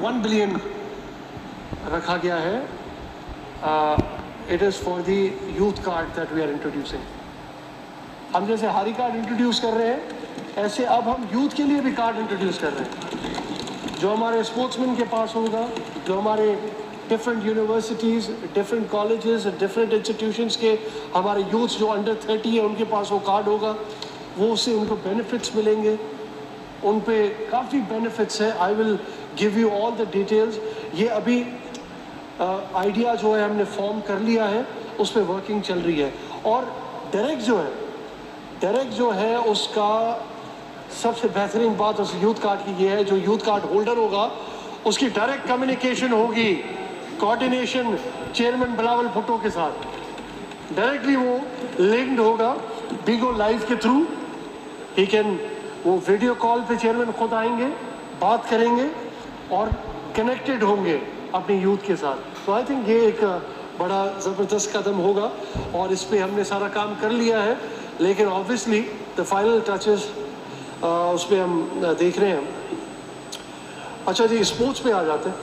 1 billion रखा गया है. It is for the youth card that we are introducing. हम जैसे हारी कार्ड इंट्रोड्यूस कर रहे हैं, ऐसे अब हम यूथ के लिए भी कार्ड इंट्रोड्यूस कर रहे हैं. जो हमारे स्पोर्ट्समैन के पास होगा, जो हमारे different universities, different colleges, different institutions के हमारे यूथ जो अंडर 30 है उनके पास वो कार्ड होगा, वो उससे उनको बेनिफिट्स मिलेंगे. उन पे काफ़ी बेनिफिट्स है. I will give you all the details. ये अभी आइडिया जो है हमने फॉर्म कर लिया है, उस पर वर्किंग चल रही है. और डायरेक्ट जो है उसका सबसे बेहतरीन बात उस यूथ कार्ड की ये है, जो यूथ कार्ड होल्डर होगा उसकी डायरेक्ट कम्युनिकेशन होगी, कोऑर्डिनेशन चेयरमैन बिलावल भुट्टो के साथ. डायरेक्टली वो लिंक्ड होगा बिगो लाइव के थ्रू. ही कैन, वो वीडियो कॉल पे चेयरमैन खुद आएंगे, बात करेंगे और कनेक्टेड होंगे अपने यूथ के साथ. तो आई थिंक ये एक बड़ा ज़बरदस्त कदम होगा और इस पे हमने सारा काम कर लिया है. लेकिन ऑब्वियसली द फाइनल टचेस उस पर हम देख रहे हैं. अच्छा जी, स्पोर्ट्स पे आ जाते हैं.